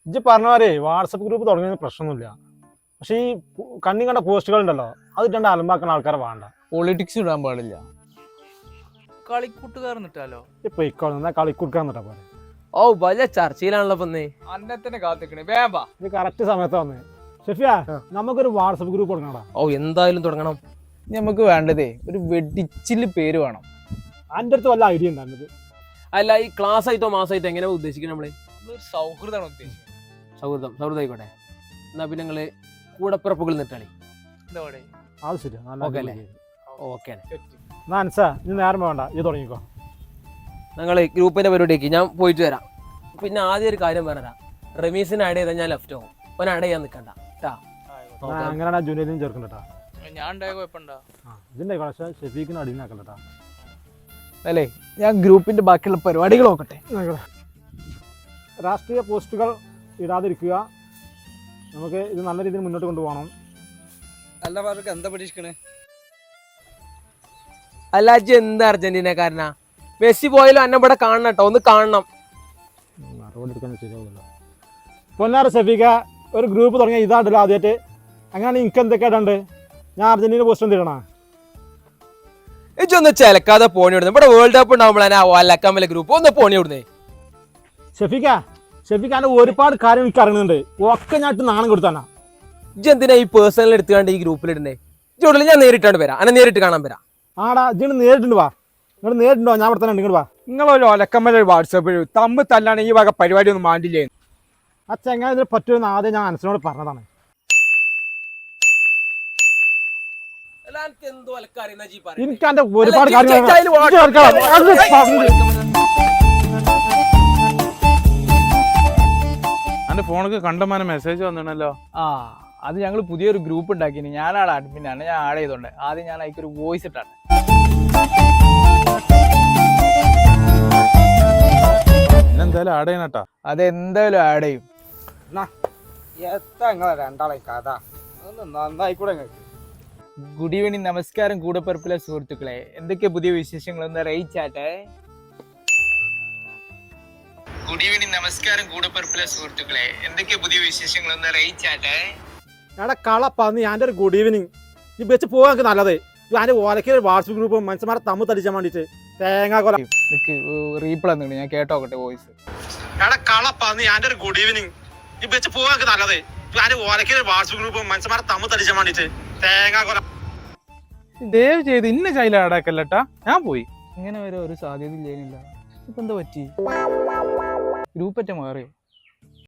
ഇജ്ജ് പറഞ്ഞവരെ WhatsApp group തുടങ്ങിയ പ്രശ്നമൊന്നുമില്ല. പക്ഷെ ഈ കണ്ണി കണ്ട പോസ്റ്റുകൾ ഉണ്ടല്ലോ, അത് ഇട്ടാണ്ട് അലമ്പാക്കുന്ന ആൾക്കാരെ വേണ്ട. പൊളിറ്റിക്സ് ഇടാൻ പാടില്ല. കളിക്കൂട്ടുകാർന്നിട്ടാലോ ഇപ്പൊ ഇക്കോന്നാ കളിക്കുടുക്കാന്നിട്ടാ പോലെ. ഓ വലിയ ചർച്ചയിലാണല്ലോ പൊന്നേ. അന്നെ തന്നെ കാത്തിക്കണേ വേമ്പാ. ഇത് കറക്റ്റ് സമയത്ത് വന്നേ. ഷെഫിയ, നമുക്കൊരു വാട്സപ്പ് ഗ്രൂപ്പ് തുടങ്ങണടാ. ഓ എന്തായാലും തുടങ്ങണം. നമുക്ക് വേണ്ടതേ ഒരു വെടിച്ചില് പേര് വേണം. എൻ്റെ അടുത്ത് വല്ല ഐഡിയ ഉണ്ടായിരുന്നത്. അല്ല ഈ ക്ലാസ് ആയിട്ടോ മാസമായിട്ടോ എങ്ങനെയാ ഉദ്ദേശിക്കുന്നത് നമ്മള്? നമ്മളൊരു സൗഹൃദമാണ് ഉദ്ദേശിക്കുന്നത്. സൗഹൃദം ആയിക്കോട്ടെ. എന്നാ പിന്നെ നിങ്ങള് കൂടപ്പിറപ്പുകൾ നിട്ടാളി. എന്താ പറയുക? അത് ശരിയാ, നല്ല ഓക്കെ idea. അല്ലേ? ഓക്കെ എന്നാ അൻസാ, ഇനി നേരം വേണ്ട, ഇത് തുടങ്ങിക്കോ. ഞങ്ങള് ഗ്രൂപ്പിന്റെ പരിപാടിക്ക് ഞാൻ പോയിട്ട് വരാം. പിന്നെ ആദ്യം ഒരു കാര്യം പറഞ്ഞാ, റമീസിന് ആഡ് ചെയ്താൽ ഞാൻ ലെഫ്റ്റ് ആവും. ഓൻ ആഡ് ചെയ്യാൻ നിൽക്കണ്ട കേട്ടാ. അങ്ങനെയാണ് ജൂനിയറിനും ചേർക്കണ്ടട്ടാ. ഞാൻ ഉണ്ടായ കുഴപ്പമുണ്ടോ? ഇതിന്റെ പക്ഷേ ഷെഫീക്കിന് അടിയിലാക്കണ്ടട്ടാ. അല്ലേ, ഞാൻ ഗ്രൂപ്പിന്റെ ബാക്കിയുള്ള പരിപാടികൾ നോക്കട്ടെ. രാഷ്ട്രീയ പോസ്റ്റുകൾ ഇടാതിരിക്കുക. നമുക്ക് ഇത് നല്ല രീതിയിൽ മുന്നോട്ട് കൊണ്ടുപോകണം. അല്ല പറഞ്ഞ എന്താ പ്രതീക്ഷിക്കണേ? അല്ല അജ്ജ് എന്താ അർജന്റീനക്കാരനാ? മെസ്സി പോയാലും എന്നെ ഇവിടെ കാണണം കേട്ടോ, ഒന്ന് കാണണം. മറുപടി എടുക്കാൻ ശരിയാവില്ല. പൊന്നാറ് ഷെഫീക്ക, ഒരു ഗ്രൂപ്പ് തുടങ്ങിയ ഇതാണ്ടല്ലോ ആദ്യമായിട്ട്. അങ്ങനെയാണ് എനിക്ക് എന്തൊക്കെയായിട്ടുണ്ട്. ഞാൻ അർജന്റീന പോസ്റ്റ് എന്തിടണ? ഇജൊന്ന് ചിലക്കാതെ പോണി വിടുന്നത്. ഇവിടെ വേൾഡ് കപ്പ് ഉണ്ടാവുമ്പോഴാണ് അലക്കാമല ഗ്രൂപ്പ് ഒന്ന് പോണി വിടുന്നേ. ഷെഫീഖാന്റെ ഒരുപാട് കാര്യം എനിക്ക് അറിയുന്നുണ്ട്. ഒക്കെ ഞാൻ നാണം കൊടുത്താനാ. ഇജ് എന്തിനാ ഈ പേഴ്സണൽ എടുത്തുകൊണ്ട് ഈ ഗ്രൂപ്പിൽ ഇടുന്നേ? ഇജോട്ടിൽ ഞാൻ നേരിട്ടാണ്ട് വരാം. അന്നെ നേരിട്ട് കാണാൻ വരാം. ആടാ, ഇജ്ജ് നേരിട്ടുണ്ട് വാ. നിങ്ങൾ നേരിട്ടുണ്ടോ? ഞാൻ ഇവിടെ തന്നെ ഉണ്ട്. ഇങ്ങോട്ട് വാ. നിങ്ങളൊരു ഒലക്കമ്മല വാട്സാപ്പിൽ തമ്മിൽ തല്ലാണ് ഈ വക പരിപാടി ഒന്നും മാണ്ടില്ലേ. ആ ചെങ്ങായി ഇതിന് പറ്റുമെന്ന് ആദ്യം ഞാൻ അനസിനോട് പറഞ്ഞതാണ്. എനിക്ക് എന്റെ ഒരുപാട് എന്റെ ഫോണിക്ക് കണ്ടമാനം മെസ്സേജ് വന്നിണല്ലോ. ആ, അത് ഞങ്ങൾ പുതിയൊരു ഗ്രൂപ്പ് ഉണ്ടാക്കിന്. ഞാനാണ് അഡ്മിനാണ്. ഞാൻ ആഡ് ചെയ്തോണ്ട് ആദ്യം ഞാൻ അതിക്കൊരു വോയിസ് ഇട്ടാണ്. എന്തായാലും ആഡ് ചെയ്യണട്ടാ. അതെന്തായാലും ആഡ് ചെയ്യും. രണ്ടാളെ കഥ നന്നായിക്കൂടെ. ഗുഡ് ഈവനിങ്, നമസ്കാരം കൂടപ്പിറപ്പിലെ സുഹൃത്തുക്കളെ. എന്തൊക്കെ പുതിയ വിശേഷങ്ങൾ ഒന്ന് അറിയിച്ചാട്ടെ. ഗുഡ് ഈവനിങ്, നമസ്കാരം കൂടപ്പിറപ്പിലെ സുഹൃത്തുക്കളെ. എന്തൊക്കെ പുതിയ വിശേഷങ്ങൾ ഒന്ന് അറിയിച്ചാട്ടെ. എടാ കളപ്പാന്ന് ഞാൻ ഒരു ഗുഡ് ഈവനിങ്. ഈ വെച്ച് പോകാൻ നല്ലത്. ഞാൻ ഓലക്ക് വാട്സപ്പ് ഗ്രൂപ്പ് മനുഷ്യന്മാരെ തമ്മിൽ തടിച്ചാൻ വേണ്ടിട്ട് തേങ്ങ കൊല റീപ്ലൈ ഞാൻ കേട്ടോക്കട്ടെ വോയിസ്. എടാ കളപ്പാന്ന് ഞാൻ ഒരു ഗുഡ് ഈവനിങ്. ഈ വെച്ച് പോകാൻ നല്ലത്. ഞാൻ ഓലക്ക് വാട്സപ്പ് ഗ്രൂപ്പ് മനുഷ്യന്മാരെ തമ്മിൽ തടിച്ചാൻ വേണ്ടിട്ട് തേങ്ങ കൊല. ദയവ് ചെയ്ത് ഇന്ന ചൈല ആടാക്കല്ലട്ടാ. ഞാൻ പോയി. ഇങ്ങനെ വരെ ഒരു സാധ്യത ഇല്ലേനില്ല. ഇപ്പൊ എന്താ പറ്റി? ഗ്രൂപ്പ് ഒറ്റ മാറിയോ?